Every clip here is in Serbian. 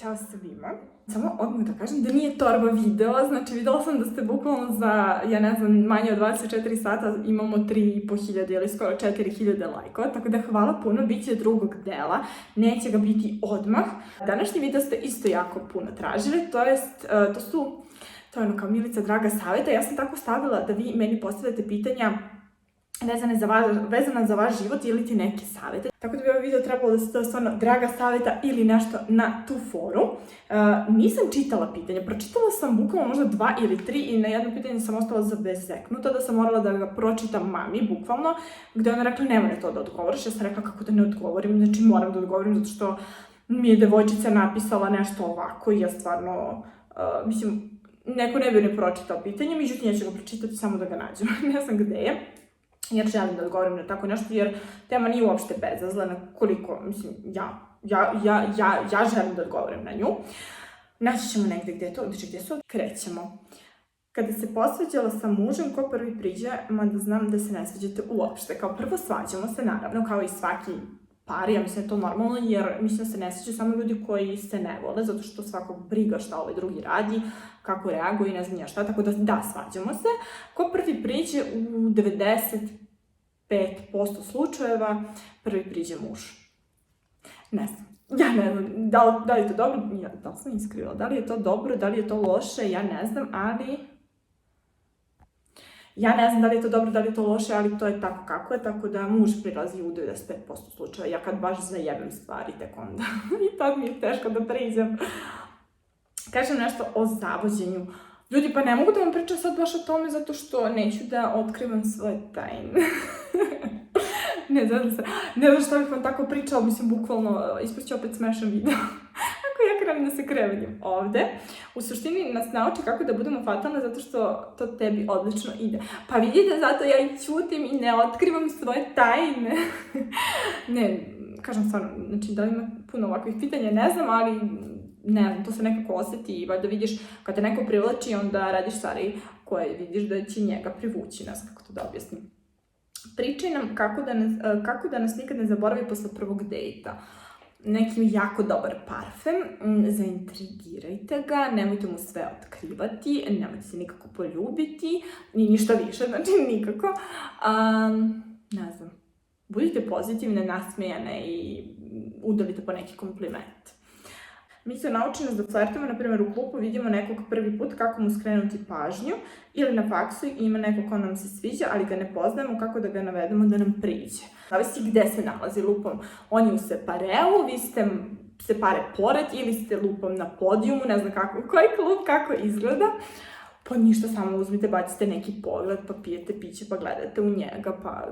Ćao svima. Samo odmah da kažem da nije torba video, znači videla sam da ste bukvalno za, ja ne znam, manje od 24 sata imamo 3.500 ili skoro 4.000 lajkova, tako da hvala puno, bit će drugog dela, neće ga biti odmah. Današnji video ste isto jako puno tražili, to je ono kao Milica draga savjeta, ja sam tako stavila da vi meni postavljate pitanja vezana za vaš život ili ti neke savjete. Tako da bi ovaj video trebalo da se to stvarno draga savjeta ili nešto na tu foru. Nisam čitala pitanja, pročitala sam bukvalno možda 2 ili 3 i na jedno pitanje sam ostala zabezeknuta da sam morala da ga pročitam mami, bukvalno, gde ona rekla nema ne to da odgovoriš. Ja sam rekla kako da ne odgovorim, znači moram da odgovorim zato što mi je devojčica napisala nešto ovako i ja stvarno, neko ne bi ne pročitao pitanje, međutim ja ću ga pročitati samo da ga nađem, ne znam gde je. Jer želim da odgovorim na tako nešto, jer tema nije uopšte bezazlena koliko, ja želim da odgovorim na nju. Naći ćemo negde gde je to, znači gde su, krećemo. Kada se posvađala sa mužem, ko prvi priđe, mada znam da se ne svađate uopšte. Kao prvo svađamo se, naravno, kao i svaki par, ja mislim da je to normalno, jer mislim da se ne svađaju samo ljudi koji se ne vole, zato što svakog briga šta ovaj drugi radi, kako reaguje i ne znam ja šta, tako da svađamo se. Ko prvi priđe u 95% slučajeva, prvi priđe muž. Ne znam. Ja ne znam, da li je to dobro, da li sam iskrila, da li je to dobro, da li je to loše, ja ne znam, ali... Ja ne znam da li je to dobro, da li je to loše, ali to je tako kako je, tako da muž prilazi u 95% slučajeva. Ja kad baš zajebem stvari, tek onda. I tad mi je teško da priđem. Kažem nešto o zavođenju. Ljudi, pa ne mogu da vam pričam sad baš o tome zato što neću da otkrivam svoje tajne. Ne znam šta bih vam tako pričala, mislim, bukvalno, ispašće opet smešan video. Ako ja krenem da se krevenjem ovde, u suštini nas nauči kako da budemo fatalne zato što to tebi odlično ide. Pa vidite, zato ja i ćutim i ne otkrivam svoje tajne. Ne, kažem stvarno, znači da li ima puno ovakvih pitanja, ne znam, ali ne znam, to se nekako osjeti i valjda vidiš kad te neko privlači, onda radiš stvari koje vidiš da će njega privući, ne znam kako to da objasnim. Pričaj nam kako da nas nikad ne zaboravi posle prvog dejta. Neki jako dobar parfem, zaintrigirajte ga, nemojte mu sve otkrivati, nemojte se nikako poljubiti, ni ništa više, znači nikako. Ne znam, budite pozitivne, nasmejane i udelite po neki kompliment. Mi su naučeni da flertujemo, na primjer u klubu vidimo nekog prvi put kako mu skrenuti pažnju ili na faksu ima nekog ko nam se sviđa, ali ga ne poznajemo kako da ga navedemo da nam priđe. Zavisi gde se nalazi lupom. On je u separeu, vi ste separe pored ili ste lupom na podijumu, ne znam koji klub, kako izgleda. Pa ništa, samo uzmite, bacite neki pogled, pa pijete piće, pa gledate u njega, pa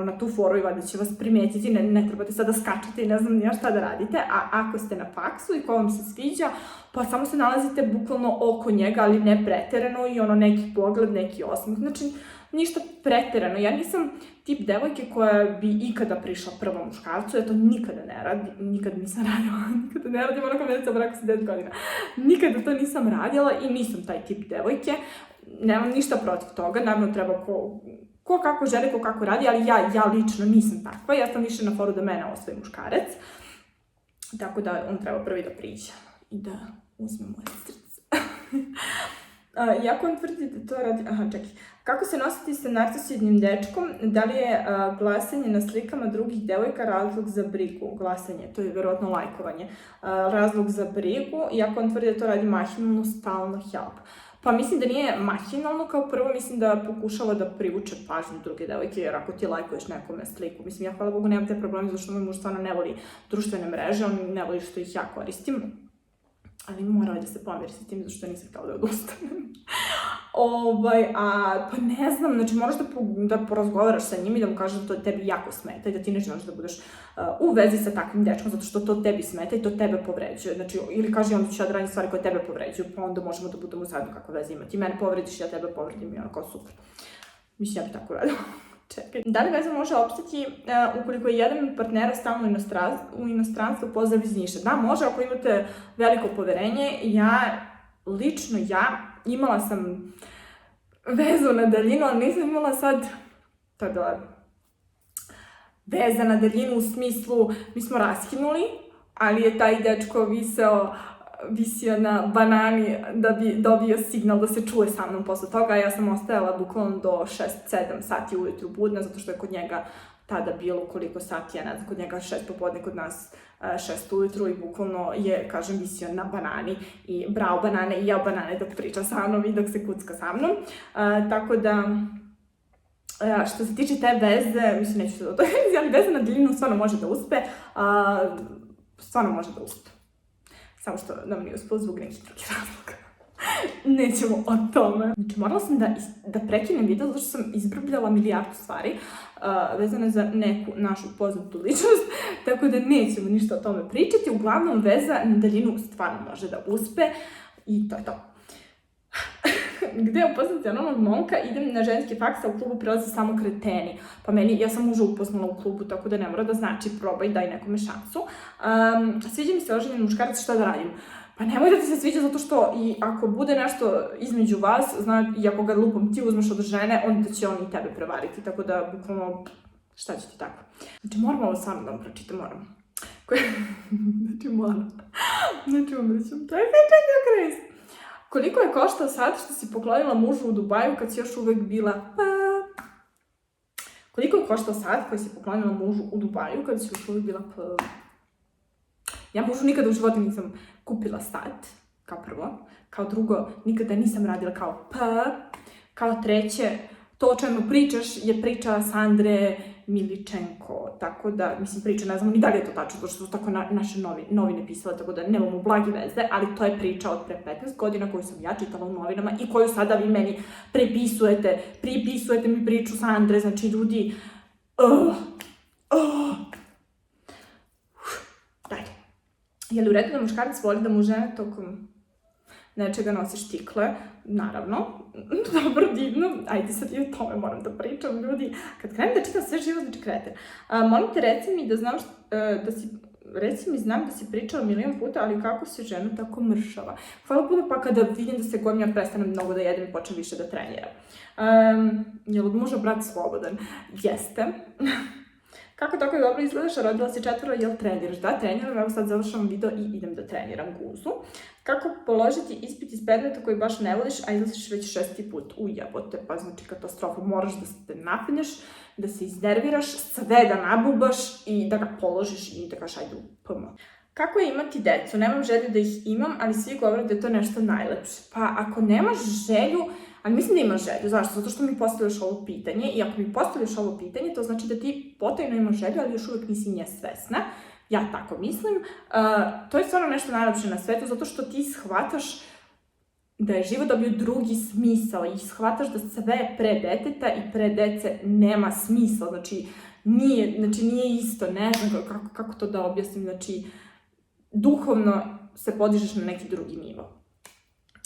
na tu foru i valjda će vas primetiti, ne trebate sad da skačete i ne znam nija šta da radite, a ako ste na faksu i ko vam se sviđa, pa samo se nalazite bukvalno oko njega, ali ne preterano i neki pogled, neki osmeh, znači ništa preterano. Ja nisam tip devojke koja bi ikada prišla prvom muškarcu, ja to nikada ne radim, nikada nisam radila, nikada ne radim, onako mene sam preko 10 godina. Nikada to nisam radila i nisam taj tip devojke, nemam ništa protiv toga, naravno treba ko kako želi, ko kako radi, ali ja lično nisam takva, ja sam više na foru da mene osvoji muškarac, tako da on treba prvi da priđe i da uzme moje srce. Iako on tvrdi da to radi... Kako se nositi sa narcisoidnim dečkom? Da li je glasanje na slikama drugih devojka razlog za brigu? Glasanje, to je verovatno lajkovanje. Razlog za brigu, iako on tvrdi da to radi mahinalno, stalno help. Pa mislim da nije mahinalno, kao prvo mislim da pokušava da privuče pažnju druge devojke, jer ako ti lajkuješ nekome sliku, mislim ja hvala Bogu nemam te probleme, zato što moj muž stvarno ne voli društvene mreže, on ne voli što ih ja koristim. Ali morala da se pomiri sa tim, zato što nisam htjela da odustanem. Pa ne znam, znači moraš da porazgovaraš sa njim i da mu kažeš da to tebi jako smeta i da ti ne želiš da budeš u vezi sa takvim dečkom, zato što to tebi smeta i to tebe povređuje. Znači, ili kaži onda ću ja da radim stvari koje tebe povređuju, pa onda možemo da budemo zajedno kakve veze ima. Ti mene povrediš i ja tebe povredim i ono kao super. Mislim, ja bi tako radila. Čekaj. Da li veza može opstati ukoliko je jedan od partnera stalno u inostranstvu pozdrav iz Niša? Da, može ako imate veliko poverenje. Lično ja imala sam vezu na daljinu, ali nisam imala sad veza na daljinu u smislu mi smo raskinuli, ali je taj dečko viseo visio na banani da bi dobio signal da se čuje sa mnom posle toga. Ja sam ostajala bukvalno do 6-7 sati ujutru budna, zato što je kod njega tada bilo koliko sati, ja ne znam, kod njega 6 popodne, kod nas 6 ujutru i bukvalno je, kažem, visio na banani i brao banane i jeo banane dok priča sa mnom i dok se kucka sa mnom. Tako da, što se tiče te veze, mislim, neću se do toga, ali veza na daljinu stvarno može da uspe. Stvarno može da uspe. Samo što nam nije uspelo zbog nekih drugih razloga. Nećemo o tome. Znači, morala sam da prekinem video zato što sam izbrbljala milijardu stvari vezane za neku našu poznatu ličnost, tako da nećemo ništa o tome pričati. Uglavnom, veza na daljinu stvarno može da uspe i to je to. Gde upoznati onog momka, idem na ženski faks, a u klubu prilaze samo kreteni. Pa ja sam muža upoznala u klubu, tako da ne mora da znači, probaj, daj nekome šansu. Sviđa mi se oženjen muškarac, šta da radim? Pa nemoj da ti se sviđa zato što i ako bude nešto između vas, i ako ga lupom ti uzmeš od žene, onda će on i tebe prevariti, tako da bukvalno šta će ti tako. Znači moram ovo stvarno da vam pročitam, moram. Znači moram. Znači umrećem, čekaj, Chris. Koliko je koštao sad što si poklonila mužu u Dubaju kad si još uvek bila Koliko je koštao sad koji si poklonila mužu u Dubaju kad si još uvek bila Ja mužu nikada u životu nisam kupila sat, kao prvo. Kao drugo, nikada nisam radila kao treće, to o čemu pričaš je priča Sandre Miličenko, tako da, mislim, priča, ne znamo ni da li je to tačno, zato što su tako naše novine pisale, tako da nemamo blage veze, ali to je priča od pre 15 godina koju sam ja čitala u novinama i koju sada vi meni pripisujete mi priču Sandre, znači ljudi, dalje. Je li u redu da muškarac voli da mu žene tokom nečega nosi štikle? Naravno. Dobro, divno. Ajde sad i o tome moram da pričam, ljudi. Kad krenem da čitam sve živo, znači kreter. Molim te, reci mi znam da si pričala milion puta, ali kako si žena tako mršava? Hvala puno, pa kada vidim da se gojim, ja prestanem mnogo da jedem i počnem više da treniram. Je li od muža brat slobodan? Jeste. Kako tako dobro izgledaš, a rodila si 4, jel treniraš? Da, treniram, evo sad završavam video i idem da treniram guzu. Kako položiti ispit iz predmeta koji baš ne voliš, a izlaziš već 6. put? Ujebote, pa znači katastrofa, moraš da se napinješ, da se iznerviraš, sve da nabubaš i da ga položiš i da kažeš ajde u PM. Kako je imati decu? Nemam želju da ih imam, ali svi govore da je to nešto najlepše. Pa ako nemaš želju, ali mislim da imaš želju. Zašto? Zato što mi postavljaš ovo pitanje i ako mi postavljaš ovo pitanje, to znači da ti potajno imaš želju, ali još uvek nisi nje svesna. Ja tako mislim. To je stvarno nešto najlepše na svetu, zato što ti shvataš da je život dobio drugi smisao i shvataš da sve pre deteta i pre dece nema smisla. Znači, nije isto, ne znam kako to da objasnim, znači, duhovno se podižeš na neki drugi nivo.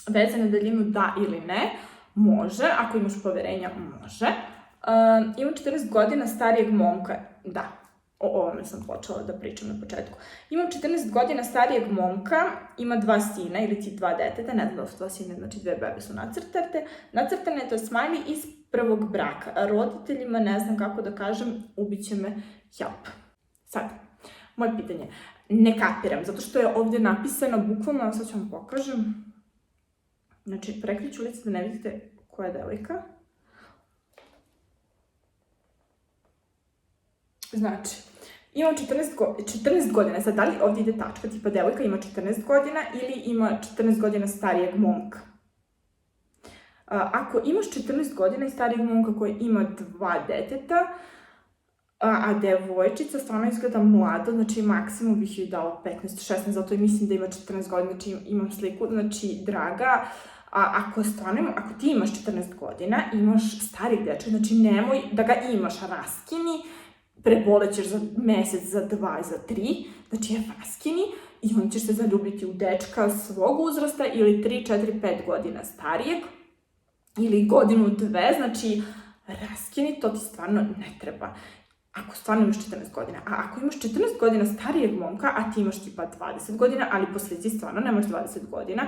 Veze na daljinu da ili ne, može, ako imaš poverenja, može. Imam 14 godina starijeg momka, da, o ovome sam počela da pričam na početku. Imam 14 godina starijeg momka, ima 2 sina ili ti 2 deteta, ne znam da su 2 sina, znači 2 bebe su nacrtane, to je smajli iz prvog braka. A roditeljima, ne znam kako da kažem, ubiće me help. Sad, moje pitanje, ne kapiram, zato što je ovdje napisano bukvalno, sad ću vam pokažem. Znači, prekriću lice da ne vidite koja je devojka. Znači, imam 14 godina, sad da li ovdje ide tačka, tipa devojka ima 14 godina ili ima 14 godina starijeg momka. Ako imaš 14 godina i starijeg momka koji ima 2 deteta, a devojčica stvarno izgleda mlado, znači maksimum bih joj dala 15-16, zato i mislim da ima 14 godina, znači imam sliku, znači draga, ako ti imaš 14 godina, imaš starijeg dečka, znači nemoj da ga imaš, raskini, prebolećeš za mesec, za 2, za 3, znači raskini i on ćeš se zaljubiti u dečka svog uzrasta ili 3, 4, 5 godina starijeg ili godinu, 2, znači raskini, to ti stvarno ne treba. ako stvarno imaš 14 godina. A ako imaš 14 godina starijeg momka, a ti imaš tipa 20 godina, ali po slici stvarno nemaš 20 godina,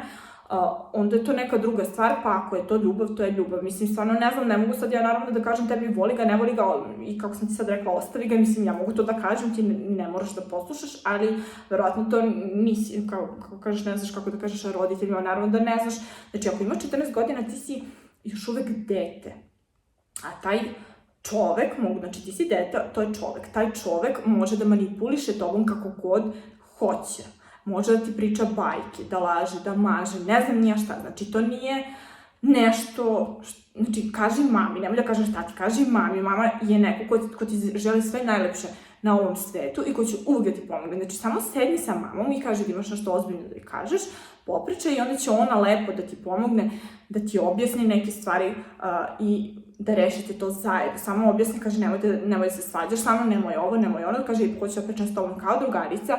onda je to neka druga stvar, pa ako je to ljubav, to je ljubav. Mislim, stvarno ne znam, ne mogu sad ja naravno da kažem tebi voli ga, ne voli ga i kako sam ti sad rekla, ostavi ga, mislim, ja mogu to da kažem, ti ne moraš da poslušaš, ali verovatno to nisi, kako kažeš, ne znaš kako da kažeš roditeljima, naravno da ne znaš. Znači, ako imaš 14 godina, ti si još uvek dete, a taj čovek, znači ti si dete, to je čovek, taj čovek može da manipuliše tobom kako god hoće. Može da ti priča bajke, da laže, da maže, ne znam nija šta. Znači, to nije nešto, znači, kaži mami, nemoj da kažeš tati, kaži mami. Mama je neko ko ti želi sve najlepše na ovom svetu i ko će uvijek da ti pomogne. Znači, samo sedni sa mamom i kaži da imaš nešto ozbiljno da joj kažeš, popričaj i onda će ona lepo da ti pomogne, da ti objasni neke stvari i da rešite to zajedno. Samo objasni, kaže, nemoj se svađaš sa mnom, nemoj ovo, nemoj ono, kaže, hoću da pričam s tobom kao drugarica,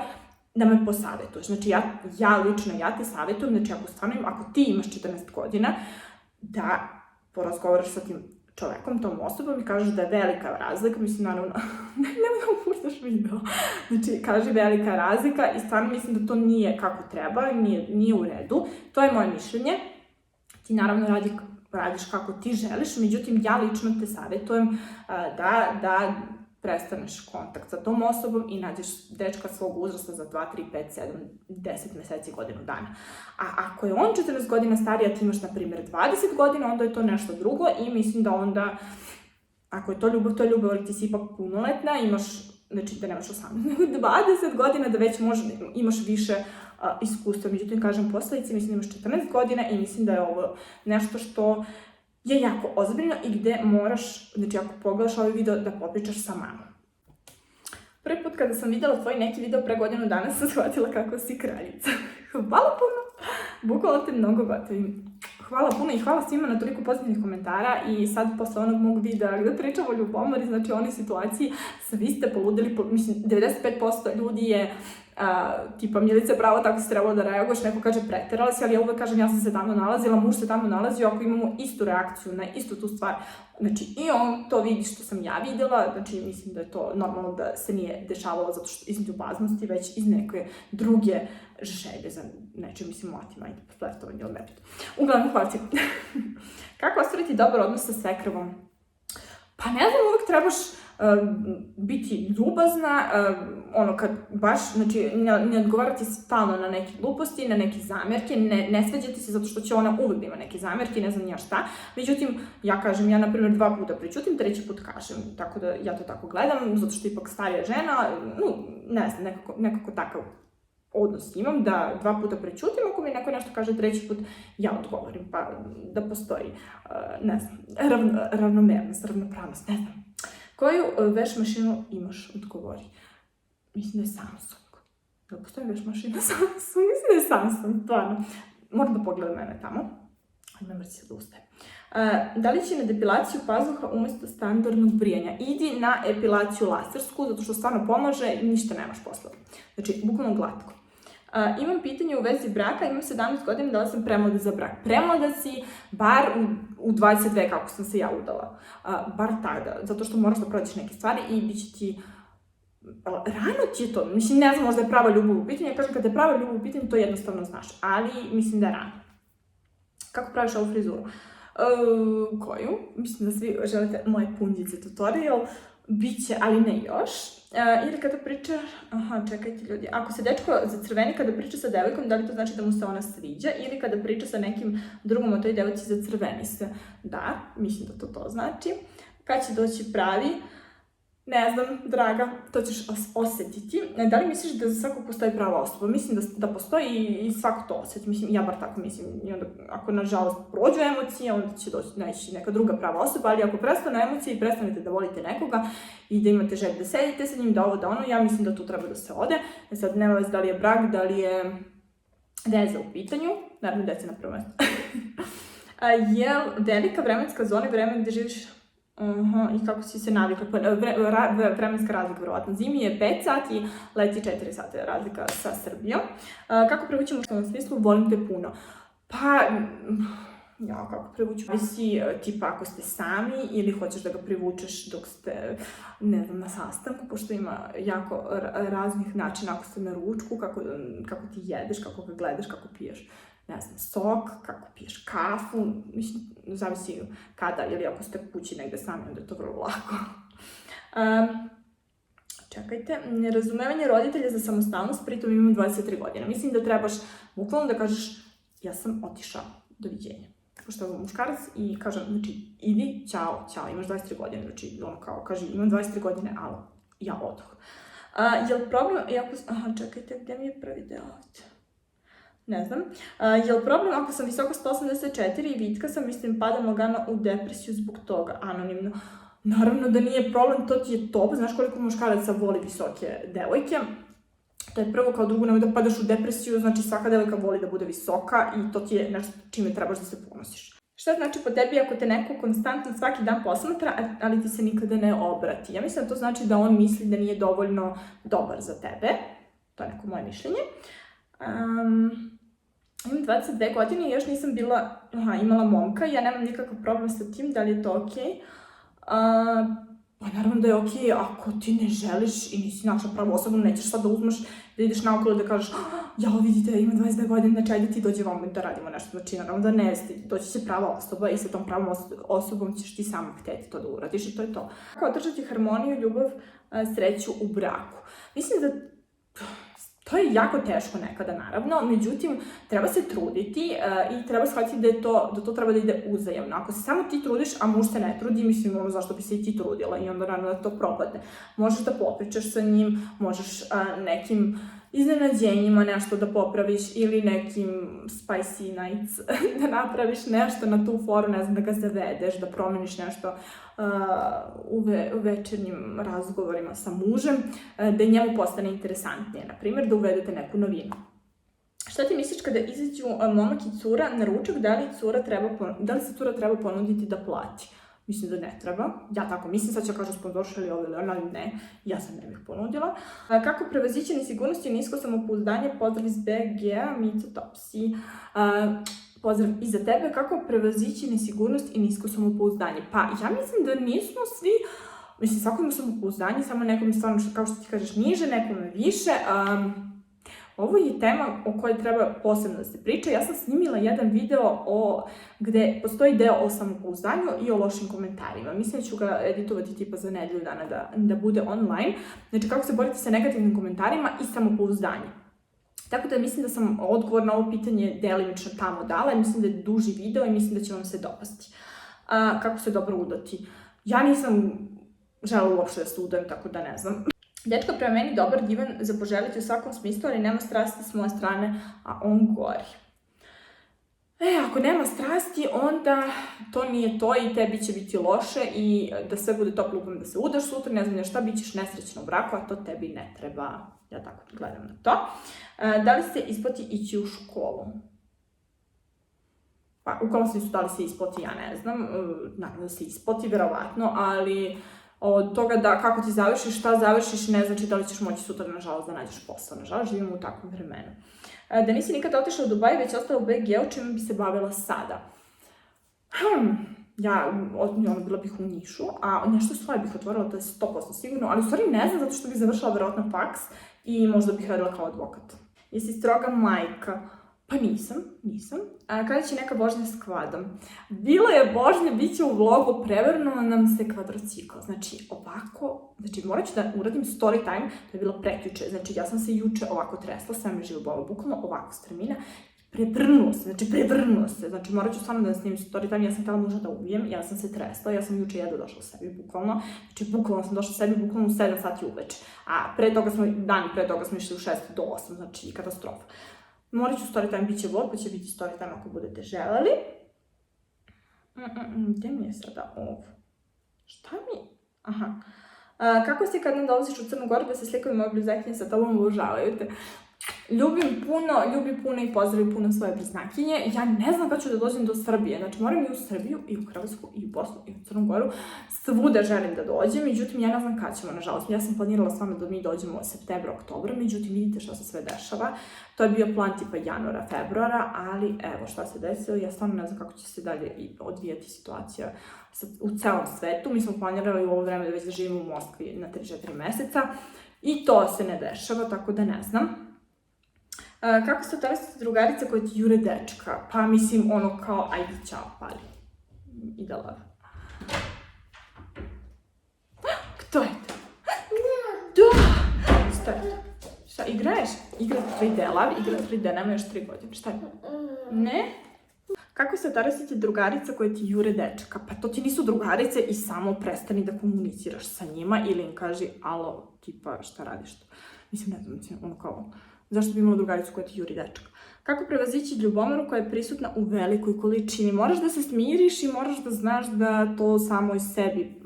da me posavetuješ. Znači, ja te savjetujem, znači, ako ti imaš 14 godina, da porazgovaraš sa tim čovekom, tom osobom i kažeš da je velika razlika, mislim, naravno, nemoj da puštaš video, znači, kaže velika razlika i stvarno mislim da to nije kako treba, nije u redu, to je moje mišljenje, ti naravno radiš kako ti želiš, međutim, ja lično te savjetujem da prestaneš kontakt sa tom osobom i nađeš dečka svog uzrasta za 2, 3, 5, 7, 10 meseci, godinu dana. A ako je on 14 godina stariji, a ti imaš, na primjer, 20 godina, onda je to nešto drugo i mislim da onda, ako je to ljubav, ali ti si ipak punoletna, imaš, znači da nemaš 18, nego 20 godina, da već imaš više iskustva. Međutim, kažem, posledice, mislim da imaš 14 godina i mislim da je ovo nešto što je jako ozbiljno i gde moraš, znači ako pogledaš ovaj video, da popričaš sa mamom. Prvi put kada sam videla tvoj neki video pre godinu dana sam shvatila kako si kraljica. Hvala puno, bukvalno te mnogo gotovim. Hvala puno i hvala svima na toliko pozitivnih komentara i sad posle onog mog videa gde pričam o ljubomori, znači o onoj situaciji, svi ste poludili, mislim 95% ljudi je tipa Milice pravo, tako si trebalo da reaguješ, neko kaže preterala si, ali ja uvek kažem ja sam se tamo nalazila, muž se tamo nalazio, ako imamo istu reakciju na istu tu stvar, znači i on to vidi što sam ja videla, znači mislim da je to normalno da se nije dešavalo zato što iz ljubaznosti, već iz neke druge želje za nečem, mislim, motima i flertovanje ili nebito. Uglavnom, hvala ti. Kako ostvariti dobar odnos sa svekrvom? Pa ne znam, uvek trebaš biti ljubazna, ono kad baš, znači ne odgovarati stalno na neke gluposti, na neke zamjerke, ne svađati se zato što će ona uvek da ima neke zamjerke, ne znam ja šta. Međutim, ja kažem, ja na primjer 2 puta pričutim, 3 put kažem, tako da ja to tako gledam, zato što ipak starija žena, ne znam, nekako takav odnos imam, da 2 puta prećutim, ako mi neko nešto kaže 3 put, ja odgovorim, pa da postoji, ne znam, ravnomernost, ravnopravnost, ne znam. Koju veš mašinu imaš, odgovori? Mislim da je Samsung. Da postoji veš mašina Samsung? Mislim da je Samsung, stvarno. Moram da pogledam mene tamo. Ne mrci se da ustaje. Da li će na depilaciju pazuha umjesto standardnog brijanja? Idi na epilaciju lasersku, zato što stvarno pomaže i ništa nemaš posle. Znači, bukvalno glatko. Imam pitanje u vezi braka, imam 17 godina, da li sam premlada za brak. Premlada si, bar u 22, kako sam se ja udala. Bar tada, zato što moraš da prođeš neke stvari i bit će ti... Rano ti je to, mislim, ne znam, možda je prava ljubav u pitanju, ja kažem kada je prava ljubav u pitanju, to jednostavno znaš, ali mislim da je rano. Kako praviš ovu frizuru? Koju? Mislim da svi želite moje pundice tutorial, bit će, ali ne još. Ili kada priča, čekajte ljudi, ako se dečko zacrveni kada priča sa devojkom, da li to znači da mu se ona sviđa, ili kada priča sa nekim drugom o toj devojci zacrveni se? Da, mislim da to znači. Kad će doći pravi? Ne znam, draga, to ćeš osjetiti. Da li misliš da za svakog postoji prava osoba? Mislim da postoji i svako to osjeti. Mislim, ja bar tako mislim. I onda, ako nažalost prođu emocije, onda će doći neka druga prava osoba, ali ako prestane emocije i prestanete da volite nekoga i da imate želju da sedite sa njim, da ovo, da ono, ja mislim da tu treba da se ode. Sad, nema veze da li je brak, da li je veza u pitanju. Naravno, deca na prvo mesto. Jel velika vremenska zona vreme gde živiš? I kako si se navikla, vremenska razlika verovatno, zimi je 5 sati, leti 4 sata razlika sa Srbijom. Kako privućemo što na smislu, volim te puno? Pa, Ja, kako privući? Visi, tipa, ako ste sami ili hoćeš da ga privučeš dok ste, ne znam, na sastanku, pošto ima jako raznih načina ako ste na ručku, kako ti jedeš, kako ga gledaš, kako piješ, ne znam, sok, kako piješ kafu, mislim, zavisi kada, ili ako ste kući negde sami, onda je to vrlo lako. Čekajte, nerazumevanje roditelja za samostalnost, pritom imam 23 godine. Mislim da trebaš bukvalno da kažeš, ja sam otišao, doviđenja. Pošto je muškarac i kažem, znači, idi, ćao, imaš 23 godine, znači, ono kao, kaže, imam 23 godine, ali ja odoh. Jel problem, čekajte, gdje mi je prvi deo ovdje? Ne znam. Jel problem ako sam visoko 184 i vitka sam, mislim, padam lagano u depresiju zbog toga, anonimno. Naravno da nije problem, to ti je top, znaš koliko muškaraca voli visoke devojke. To je prvo, kao drugo, nemoj da padaš u depresiju, znači svaka devojka voli da bude visoka i to ti je nešto čime trebaš da se ponosiš. Šta znači po tebi ako te neko konstantno svaki dan posmatra, ali ti se nikada ne obrati? Ja mislim da to znači da on misli da nije dovoljno dobar za tebe. To je neko moje mišljenje. Imam 22 godine i još nisam imala momka i ja nemam nikakav problem sa tim, da li je to okej? Pa naravno da je okej ako ti ne želiš i nisi našla pravu osobu, nećeš sad da uzmeš, da ideš naokolo da kažeš jao vidite, imam 22 godine, znači ajde ti dođe vam da radimo nešto, znači naravno da ne, doći će prava osoba i sa tom pravom osobom ćeš ti sama hteti to da uradiš i to je to. Kako održati harmoniju, ljubav, sreću u braku? Mislim da to je jako teško nekada, naravno, međutim, treba se truditi i treba shvatiti da to treba da ide uzajamno. Ako se samo ti trudiš, a muž se ne trudi, mislim, ono zašto bi se i ti trudila i onda naravno da to propadne. Možeš da popričaš sa njim, možeš nekim iznenađenjima nešto da popraviš ili nekim spicy nights da napraviš nešto na tu foru, ne znam, da ga zavedeš, da promeniš nešto u večernjim razgovorima sa mužem, da njemu postane interesantnije, na primjer, da uvedete neku novinu. Šta ti misliš kada izađu momak i cura na ručak, da li se cura treba ponuditi da plati? Mislim da ne treba. Ja tako mislim, sad ću kažu sponzoršali ovo ili ono, ali ne, ja sam ne bih ponudila. Kako prevazići nesigurnost i nisko samopouzdanje? Pozdrav iz BG-a, Mico Topsi. Pozdrav i za tebe. Kako prevazići nesigurnost i nisko samopouzdanje? Pa ja mislim da nismo svi, mislim svako ima samopouzdanje, samo nekom je stvarno, kao što ti kažeš, niže, nekom je više. Ovo je tema o kojoj treba posebno da se priča. Ja sam snimila jedan video gde postoji deo o samopouzdanju i o lošim komentarima. Mislim da ću ga editovati tipa za nedelju dana da bude online. Znači kako se boriti sa negativnim komentarima i samopouzdanjem. Tako da mislim da sam odgovor na ovo pitanje delimično tamo dala i mislim da je duži video i mislim da će vam se dopasti. Kako se dobro udati? Ja nisam želela uopšte da se udajem, tako da ne znam. Dečko prema meni dobar, divan, za poželiti u svakom smislu, ali nema strasti s moje strane, a on gori. Ako nema strasti, onda to nije to i tebi će biti loše i da sve bude toplo upam da se udaš sutra, ne znam šta, bit ćeš nesrećna u braku, a to tebi ne treba. Ja tako gledam na to. Da li se isplati ići u školu? Pa, u kom smislu da li se isplati, ja ne znam. Naravno da se isplati, verovatno, ali od toga da kako ti završiš, šta završiš, ne znači da li ćeš moći sutra, nažalost, da nađeš posao. Nažalost, živimo u takvom vremenu. Da nisi nikada otišla u Dubaj, već ostala u BG-u, čime bi se bavila sada? Ja, bila bih u Nišu, a nešto svoje bih otvorila, to je 100% sigurno, ali u stvari ne znam, zato što bih završila verovatno faks i možda bih radila kao advokat. Jesi stroga majka? Pa nisam. Kada će neka vožnja s kvadom? Bila je vožnja, bit će u vlogu, prevrnuo nam se kvadrocikl. Znači, ovako, morat ću da uradim story time, to je bilo prekjuče. Znači, ja sam se juče ovako tresla, sve me živo bolo, bukvalno ovako strmina. Prevrnuo se. Znači, morat ću stvarno da snimim story time, ja sam htjela muža da ubijem, ja sam se tresla, ja sam juče jedva došla sebi, bukvalno. Znači, bukvalno sam došla sebi, bukvalno u 7 sati uveče. A dan pre toga smo išli u 6 do 8, znači, katastrofa. Morat ću story time, bit će vlog, pa će biti story time ako budete želeli. Gdje mi je sada ovo? Šta mi? Aha. Kako si kad nam dolaziš u Crnu Goru da se slikaju moje blizakinje sa tobom, obožavaju te? Ljubi puno i pozdravi puno svoje bliznakinje. Ja ne znam kada ću da dođem do Srbije. Znači, moram i u Srbiju, i u Hrvatsku, i u Bosnu, i u Crnu Goru. Svuda želim da dođem, međutim, ja ne znam kada ćemo, nažalost. Ja sam planirala s vama da mi dođemo u septembra, oktobra, međutim, vidite šta se sve dešava. To je bio plan tipa januara, februara, ali evo šta se desilo. Ja stvarno ne znam kako će se dalje odvijati situacija u celom svetu. Mi smo planirali u ovo vreme da već da živimo u Moskvi na 3-4 meseca i to se ne dešava, tako da ne znam. Kako se otarasite drugarice koje ti jure dečka? Pa mislim ono kao ajde ćao, pali. Ide lava. Kto je to? Da! Šta je to? Šta igraješ? Igra 3D, lavi, igra 3D, nema još 3 godine. Šta je? Ne? Kako se otarasite drugarice koje ti jure dečka? Pa to ti nisu drugarice i samo prestani da komuniciraš sa njima ili im kaži alo, tipa šta radiš to? Mislim, ne znam, ono kao... Zašto bi imala drugaricu koja ti juri dečka? Kako prevazići ljubomoru koja je prisutna u velikoj količini? Moraš da se smiriš i moraš da znaš da to samo iz sebi,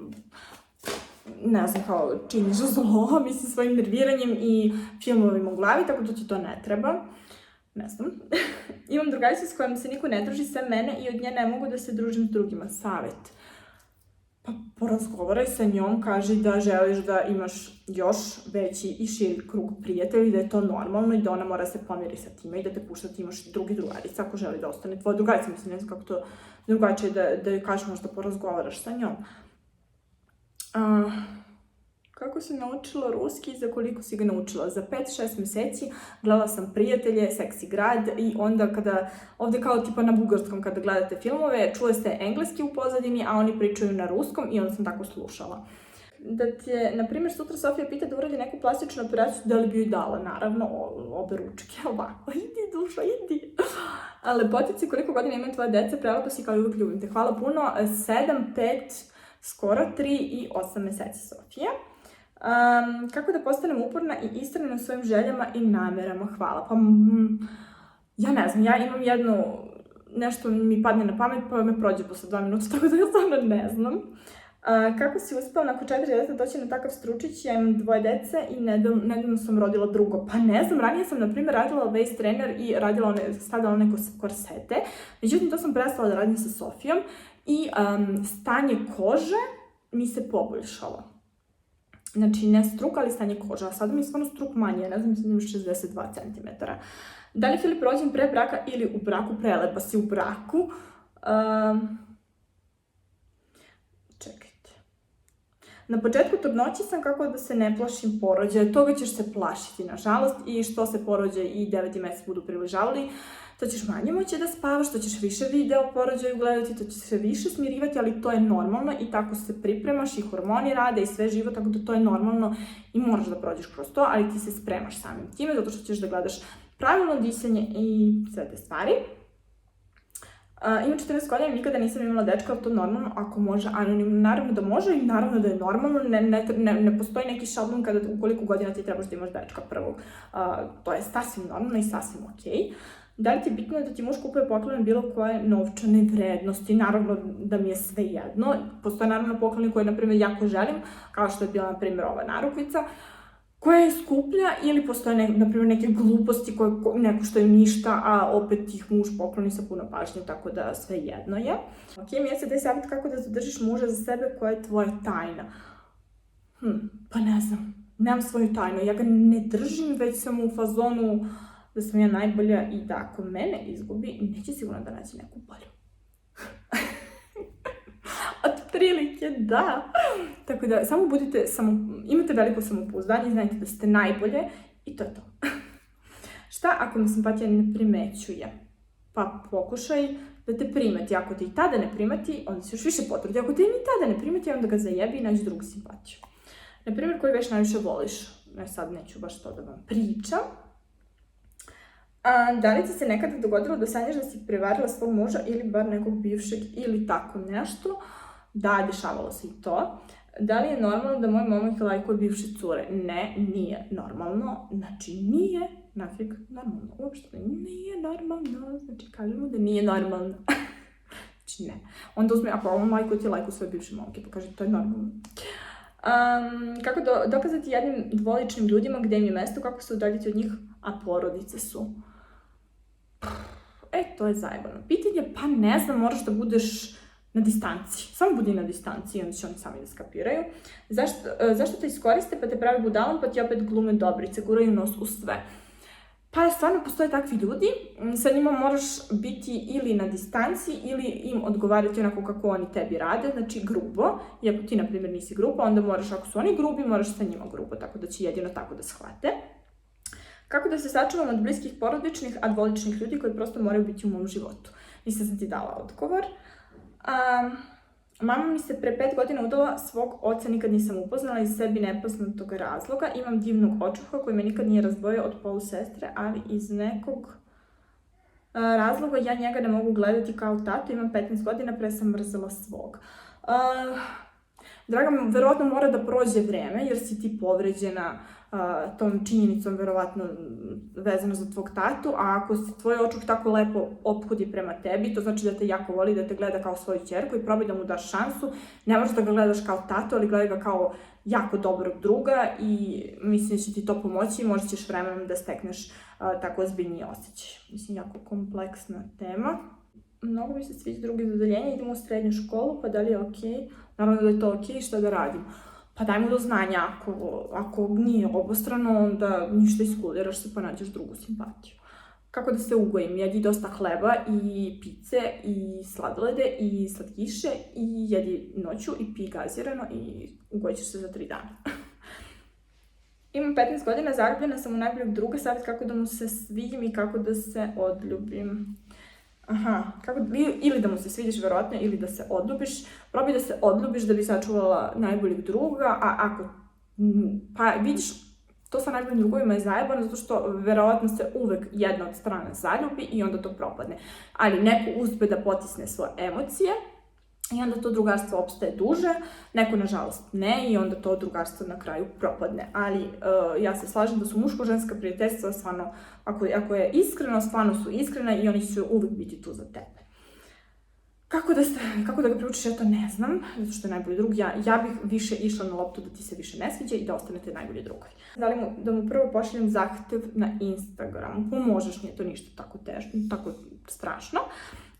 ne znam, kao činiš zlo, mislim, svojim nerviranjem i filmovima u glavi, tako da ti to ne treba. Ne znam. Imam drugaricu s kojom se niko ne druži, sem mene i od nje ne mogu da se družim s drugima. Savet. Pa porazgovaraj sa njom, kaži da želiš da imaš još veći i širi krug prijatelja i da je to normalno i da ona mora se pomiri sa time i da te pušta da ti imaš drugi drugarica ako želi da ostane tvoja drugarica. Mislim, ne znam kako to drugačije da joj kažeš, možda porazgovaraš sa njom. Kako si naučila ruski i za koliko si ga naučila? Za 5-6 meseci gledala sam Prijatelje, Seksi grad i onda kada, ovde kao tipa na bugarskom kada gledate filmove, čuje se engleski u pozadini, a oni pričaju na ruskom i onda sam tako slušala. Da te, na primjer, sutra Sofija pita da uradi neku plastičnu operaciju, da li bi joj dala? Naravno, obe ručke, ovako, idi duša, idi. A lepotici, koliko godina imaju tvoje dece, prelepo si kao i uvijek ljubim te. Hvala puno, 7, 5, skoro 3 i 8 meseci Sofija. Kako da postanem uporna i istrajna u svojim željama i namerama? Hvala. Pa, ja ne znam, ja imam nešto mi padne na pamet pa me prođe posle 2 minuta, tako da ja stvarno ne znam. Kako si uspela nakon 4 djece doći na takav stručić? Ja imam 2 dece i nedavno sam rodila drugo. Pa ne znam, ranije sam, na primjer, radila waist trainer i stavljala one korsete. Međutim, to sam prestala da radim sa Sofijom i stanje kože mi se poboljšalo. Znači, ne struk, ali stanje kože. A sada mi je stvarno struk manje, ja ne znam, mislim da imam 62 cm. Da li Filip rođen pre braka ili u braku? Prelepa si u braku. Čekajte. Na početku trudnoće sam kako da se ne plašim porođaja. Toga ćeš se plašiti, nažalost, i što se porođaj i 9. mesec budu približavali, to ćeš manje moći da spavaš, to ćeš više video o porođaju gledati, to će se više smirivati, ali to je normalno i tako se pripremaš i hormoni rade i sve živo, tako da to je normalno i moraš da prođeš kroz to, ali ti se spremaš samim time, zato što ćeš da gledaš pravilno disanje i sve te stvari. Imam 14 godina i nikada nisam imala dečka, ali to normalno ako može anonimno. Naravno da može i naravno da je normalno, ne postoji neki šablon u koliko godina ti trebaš da imaš dečka prvog. To je sasvim normalno i sasvim okej. Da li ti je bitno da ti muž kupuje poklone bilo koje novčane vrednosti? Naravno da mi je sve jedno. Postoje naravno pokloni koje, na primjer, jako želim, kao što je bila, na primjer, ova narukvica, koja je skuplja, ili postoje, na primjer, neke gluposti koje ne koštaju ništa, a opet ih muž pokloni sa puno pažnje, tako da sve jedno je. Ok, mi se daj savjet kako da zadržiš muža za sebe, koja je tvoja tajna. Pa ne znam, nemam svoju tajnu, ja ga ne držim, već sam u fazonu da sam ja najbolja i da ako mene izgubi, neće sigurno da naći neku bolju. Otprilike, da. Tako da, samo budite, imate veliko samopouzdanje, znajte da ste najbolje i to je to. Šta ako me simpatija ne primećuje? Pa pokušaj da te primeti. Ako te i tada ne primeti, onda se još više potrudi. Ako te ni tada ne primeti, onda ga zajebi i nađi drugu simpatiju. Na primjer, koji već najviše voliš? Sad neću baš to da vam pričam. Da li ti se nekada dogodilo da sanjaš da si prevarila svog muža ili bar nekog bivšeg ili tako nešto? Da, dešavalo se i to. Da li je normalno da moj momak lajkuje bivše cure? Ne, nije normalno. Znači, nije nafik normalno. Uopšte nije normalno. Znači, kažemo da nije normalno. Znači, ne. Onda uzme, ako on lajkuje, ti lajkuje svoje bivše momke, pa kaže, to je normalno. Kako dokazati jednim dvoličnim ljudima gde im je mesto, kako se udaljiti od njih, a porodice su. To je zajebano pitanje, pa ne znam, moraš da budeš na distanciji. Samo budi na distanciji, onda će oni sami da skapiraju. Zašto te iskoriste pa te pravi budalom, pa ti opet glume dobrice, guraju nos u sve. Pa stvarno postoje takvi ljudi, sa njima moraš biti ili na distanciji ili im odgovarati onako kako oni tebi rade, znači grubo. I ako ti, na primjer, nisi grubo, onda moraš, ako su oni grubi, moraš sa njima grubo, tako da će jedino tako da shvate. Kako da se sačuvam od bliskih porodičnih, a dvoličnih ljudi koji prosto moraju biti u mom životu? Nisam sam ti dala odgovor. Mama mi se pre 5 godina udala, svog oca nikad nisam upoznala iz sebi nepoznatog razloga. Imam divnog očuha koji me nikad nije razdvojio od polusestre, ali iz nekog razloga ja njega ne mogu gledati kao tatu. Imam 15 godina, pre sam mrzela svog. Draga, verovatno mora da prođe vreme jer si ti povređena tom činjenicom verovatno vezano za tvog tatu, a ako se tvoj očuh tako lepo ophodi prema tebi, to znači da te jako voli, da te gleda kao svoju ćerku i probaj da mu daš šansu. Ne možeš da ga gledaš kao tatu, ali gledaj ga kao jako dobrog druga i mislim da će ti to pomoći i možda ćeš vremenom da stekneš tako ozbiljniji osjećaj. Mislim, jako kompleksna tema. Mnogo mi se sviđa drugi iz odeljenja, idemo u srednju školu, pa da li je okej? Naravno da je to okej, šta da radim? Pa daj mu do znanja, ako nije obostrano, onda ništa iskuliraš se pa nađeš drugu simpatiju. Kako da se ugojim? Jedi dosta hleba i pice i sladolede i slatkiše i jedi noću i pi gazirano i ugojit ćeš se za 3 dana. Imam 15 godina, zaljubljena sam u najboljeg druga, savjet kako da mu se svidim i kako da se odljubim. Ili da mu se svidiš verovatno, ili da se odljubiš. Probaj da se odljubiš da bi sačuvala najboljeg druga, pa vidiš, to sa najboljim drugovima je zajebano, zato što verovatno se uvek jedna od strana zaljubi i onda to propadne. Ali neko uspe da potisne svoje emocije i onda to drugarstvo opstaje duže, neko nažalost ne i onda to drugarstvo na kraju propadne. Ali ja se slažem da su muško-ženska prijateljstva stvarno, ako je iskreno, stvarno su iskrena i oni će uvijek biti tu za tebe. Kako da ga priučiš, ja to ne znam, zato što je najbolji drug. Ja bih više išla na loptu da ti se više ne sviđa i da ostanete najbolji drugovi. Da mu prvo pošaljem zahtev na Instagramu, pomožeš, nije to ništa tako teško, tako strašno.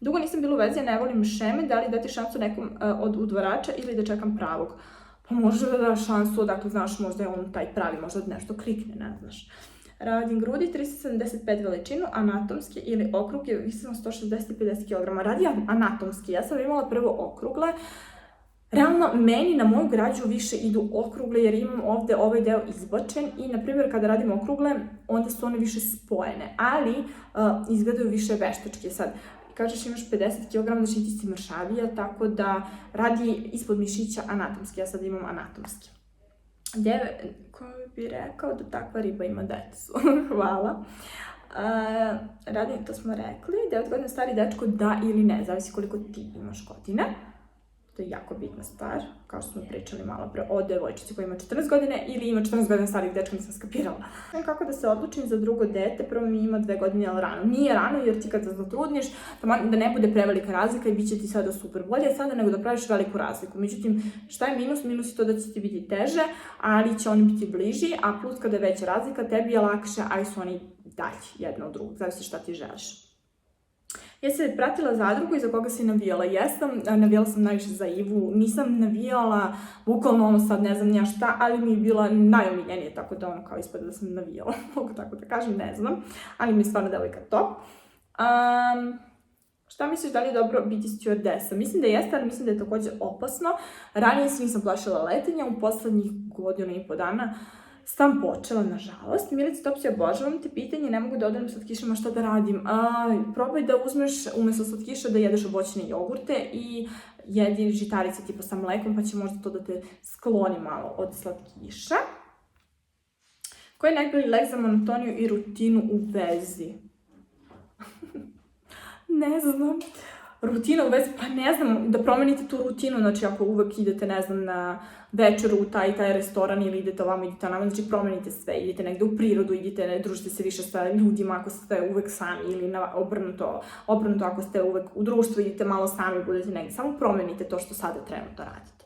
Dugo nisam bila u vezi, ne volim šeme, da li dati šansu nekom od udvarača ili da čekam pravog? Pa možda da daš šansu, dakle, znaš, možda je on taj pravi, možda nešto klikne, ne znaš. Radim grudi, 375 veličinu, anatomski ili okrug je visino 160 i 50 kg. Radi anatomski, ja sam imala prvo okrugle. Realno, meni na moju građu više idu okrugle jer imam ovde ovaj deo izbačen i, na primjer, kada radim okrugle, onda su one više spojene, ali izgledaju više veštačke. Sad, kažeš imaš 50 kg, znači ti si mršavija, tako da radi ispod mišića anatomski, ja sad imam anatomski. Ko bi rekao da takva riba ima decu? Hvala. Radim, to smo rekli, 9 godina stari dečko, da ili ne, zavisi koliko ti imaš godine. To je jako bitna stvar, kao što smo pričali malo pre o devojčici koja ima 14 godine ili ima 14 godina starih dečka, nisam skapirala. Kako da se odlučim za drugo dete, prvo mi ima 2 godine, ali rano. Nije rano jer ti kad se zatrudniš, da ne bude prevelika razlika i bit će ti sada super. Bolje sada nego da praviš veliku razliku. Međutim, šta je minus? Minus je to da će ti biti teže, ali će oni biti bliži, a plus kada je veća razlika, tebi je lakše, ali su oni dalji jedno od drugog, zavisi šta ti želiš. Jesi li pratila zadrugu i za koga si navijala? Jesam, navijala sam najviše za Ivu, nisam navijala, bukvalno ono sad ne znam nija šta, ali mi je bila najomiljenije, tako da ono kao ispada da sam navijala, mogu tako da kažem, ne znam, ali mi je stvarno devojka top. Šta misliš da li je dobro biti stewardesa? Mislim da jeste, ali mislim da je također opasno. Ranije se nisam plašila letenja, u poslednjih 1,5 dana sam počela, nažalost. Milica Topsi, obožavam te pitanje, ne mogu da odem slatkišama, šta da radim? Probaj da uzmeš umesto slatkiša da jedeš voćne jogurte i jedi žitarice tipa sa mlekom, pa će možda to da te skloni malo od slatkiša. Koji je najbolji lek za monotoniju i rutinu u vezi? Ne znam. Rutina u vezi, pa ne znam, da promenite tu rutinu, znači ako uvek idete, ne znam, na večeru u taj restoran ili idete ovamo, idete onamo, znači promenite sve, idete negde u prirodu, idete, družite se više sa ljudima ako ste uvek sami ili obrnuto ako ste uvek u društvu, idete malo sami, budete negde, samo promenite to što sada trenutno radite.